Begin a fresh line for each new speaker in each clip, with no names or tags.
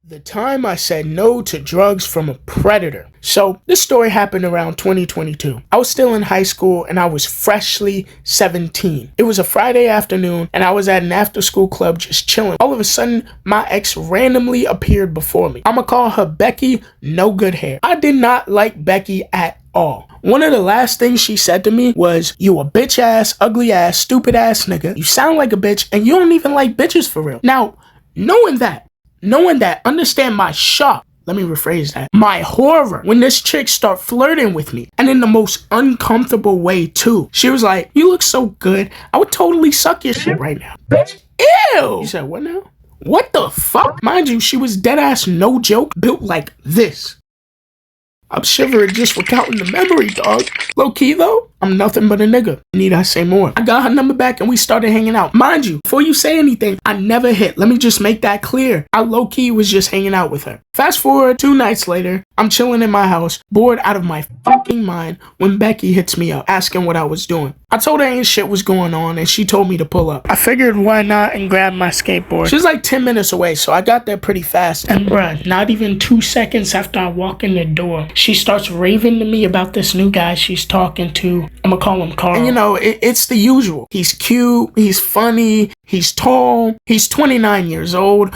The time I said no to drugs from a predator. So this story happened around 2022. I was still in high school and I was freshly 17. It was a Friday afternoon and I was at an after school club just chilling. All of a sudden, my ex randomly appeared before me. I'ma call her Becky, no good hair. I did not like Becky at all. One of the last things she said to me was, "You a bitch ass, ugly ass, stupid ass nigga. You sound like a bitch and you don't even like bitches for real." Now, knowing that, understand my shock. Let me rephrase that. My horror when this chick start flirting with me, and in the most uncomfortable way too. She was like, "You look so good. I would totally suck your shit right now." Bitch, ew. You said, what now? What the fuck? Mind you, she was dead ass, no joke, built like this. I'm shivering just recounting the memory, dog. Low key though, I'm nothing but a nigga. Need I say more? I got her number back and we started hanging out. Mind you, before you say anything, I never hit. Let me just make that clear. I low key was just hanging out with her. Fast forward 2 nights later, I'm chilling in my house, bored out of my fucking mind when Becky hits me up, asking what I was doing. I told her ain't shit was going on and she told me to pull up. I figured why not and grabbed my skateboard. She was like 10 minutes away, so I got there pretty fast. And bruh, not even 2 seconds after I walk in the door, she starts raving to me about this new guy she's talking to. I'ma call him Carl. And you know, it's the usual. He's cute, he's funny, he's tall, he's 29 years old.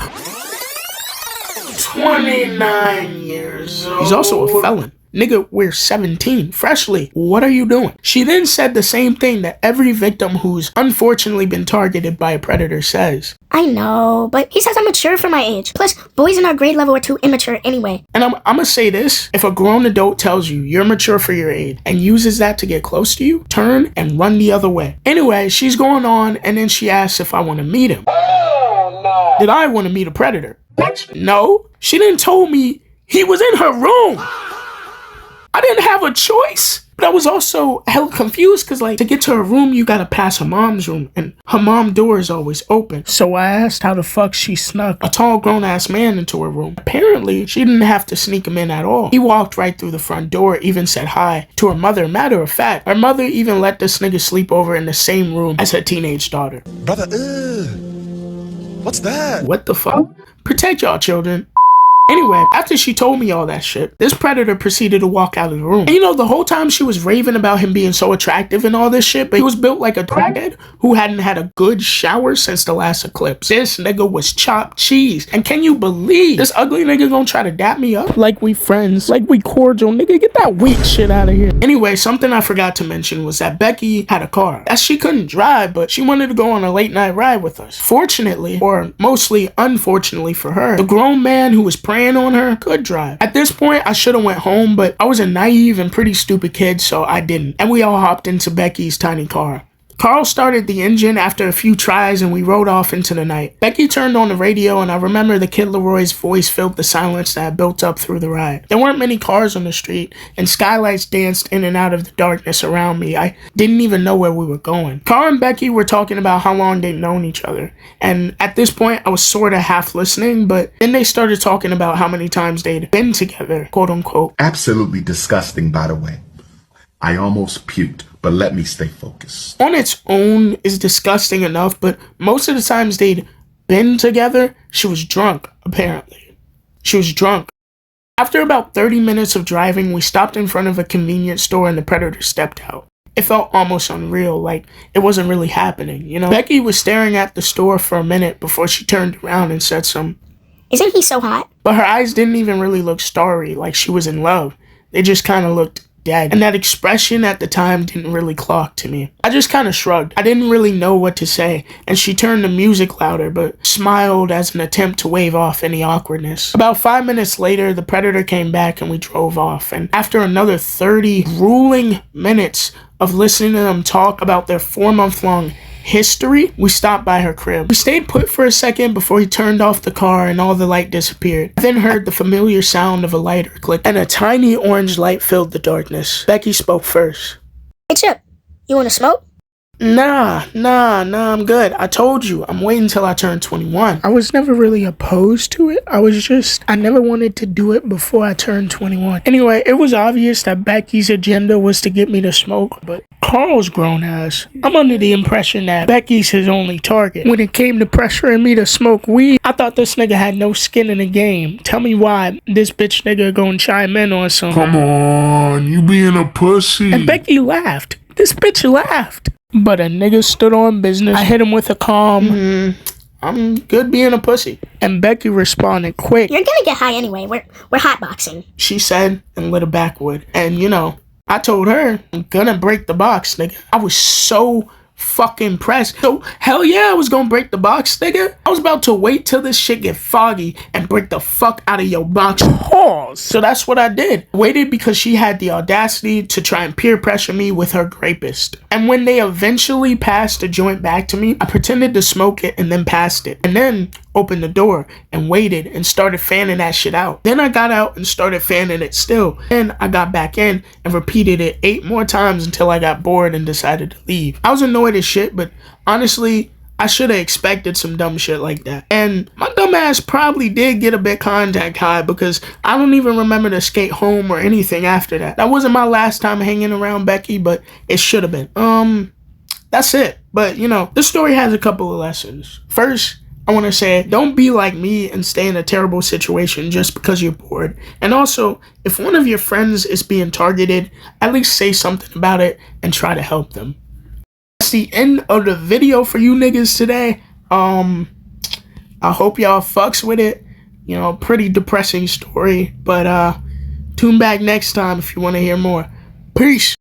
29 years old. He's also a felon. Nigga, we're 17, freshly. What are you doing? She then said the same thing that every victim who's unfortunately been targeted by a predator says.
I know, but he says I'm mature for my age. Plus, boys in our grade level are too immature anyway.
And I'm gonna say this. If a grown adult tells you you're mature for your age and uses that to get close to you, turn and run the other way. Anyway, she's going on and then she asks if I want to meet him. Oh, no. Did I want to meet a predator? Bitch, no. She didn't told me he was in her room. I didn't have a choice. But I was also hella confused because, like, to get to her room, you gotta pass her mom's room, and her mom door is always open. So I asked how the fuck she snuck a tall grown-ass man into her room. Apparently, she didn't have to sneak him in at all. He walked right through the front door, even said hi to her mother. Matter of fact, her mother even let this nigga sleep over in the same room as her teenage daughter.
Brother, what's that?
What the fuck? Protect y'all children. Anyway, after she told me all that shit, this predator proceeded to walk out of the room. And you know, the whole time she was raving about him being so attractive and all this shit, but he was built like a crackhead who hadn't had a good shower since the last eclipse. This nigga was chopped cheese. And can you believe this ugly nigga gonna try to dap me up? Like we friends, like we cordial, nigga, get that weak shit out of here. Anyway, something I forgot to mention was that Becky had a car. That she couldn't drive, but she wanted to go on a late night ride with us. Fortunately, or mostly unfortunately for her, the grown man who was praying on her could drive. At this point, I should have went home, but I was a naive and pretty stupid kid, so I didn't. And we all hopped into Becky's tiny car. Carl started the engine after a few tries and we rode off into the night. Becky turned on the radio and I remember the Kid Leroy's voice filled the silence that had built up through the ride. There weren't many cars on the street and skylights danced in and out of the darkness around me. I didn't even know where we were going. Carl and Becky were talking about how long they'd known each other. And at this point, I was sort of half listening, but then they started talking about how many times they'd been together, quote unquote.
Absolutely disgusting, by the way. I almost puked, but let me stay focused.
On its own is disgusting enough, but most of the times they'd been together, she was drunk, apparently. She was drunk. After about 30 minutes of driving, we stopped in front of a convenience store and the predator stepped out. It felt almost unreal, like it wasn't really happening, you know? Becky was staring at the store for a minute before she turned around and said
Isn't he so hot?
But her eyes didn't even really look starry, like she was in love. They just kind of looked dead. And that expression at the time didn't really clock to me. I just kind of shrugged. I didn't really know what to say, and she turned the music louder, but smiled as an attempt to wave off any awkwardness. About 5 minutes later, the predator came back and we drove off, and after another 30 grueling minutes of listening to them talk about their 4-month-long history, we stopped by her crib. We stayed put for a second before he turned off the car and all the light disappeared. I then heard the familiar sound of a lighter click and a tiny orange light filled the darkness. Becky spoke first.
Hey Chip, you wanna smoke?
Nah, I'm good. I told you, I'm waiting till I turn 21. I was never really opposed to it. I never wanted to do it before I turned 21. Anyway, it was obvious that Becky's agenda was to get me to smoke, but Carl's grown ass. I'm under the impression that Becky's his only target. When it came to pressuring me to smoke weed, I thought this nigga had no skin in the game. Tell me why this bitch nigga gonna chime in on something.
Come on, you being a pussy.
And Becky laughed. This bitch laughed. But a nigga stood on business. I hit him with a calm, I'm good being a pussy. And Becky responded quick.
You're gonna get high anyway. We're hotboxing.
She said and lit a backwood. And you know, I told her, I'm gonna break the box, nigga. I was so fucking pressed. So hell yeah, I was gonna break the box, nigga. I was about to wait till this shit get foggy and break the fuck out of your box. Pause. So that's what I did. Waited because she had the audacity to try and peer pressure me with her grapist. And when they eventually passed the joint back to me, I pretended to smoke it and then passed it. And then opened the door and waited and started fanning that shit out. Then I got out and started fanning it still. Then I got back in and repeated it 8 more times until I got bored and decided to leave. I was annoyed as shit, but honestly, I should have expected some dumb shit like that. And my dumb ass probably did get a bit contact high because I don't even remember to skate home or anything after that. That wasn't my last time hanging around Becky, but it should have been. That's it. But you know, this story has a couple of lessons. First, I want to say, don't be like me and stay in a terrible situation just because you're bored. And also, if one of your friends is being targeted, at least say something about it and try to help them. That's the end of the video for you niggas today. I hope y'all fucks with it. You know, pretty depressing story. But tune back next time if you want to hear more. Peace.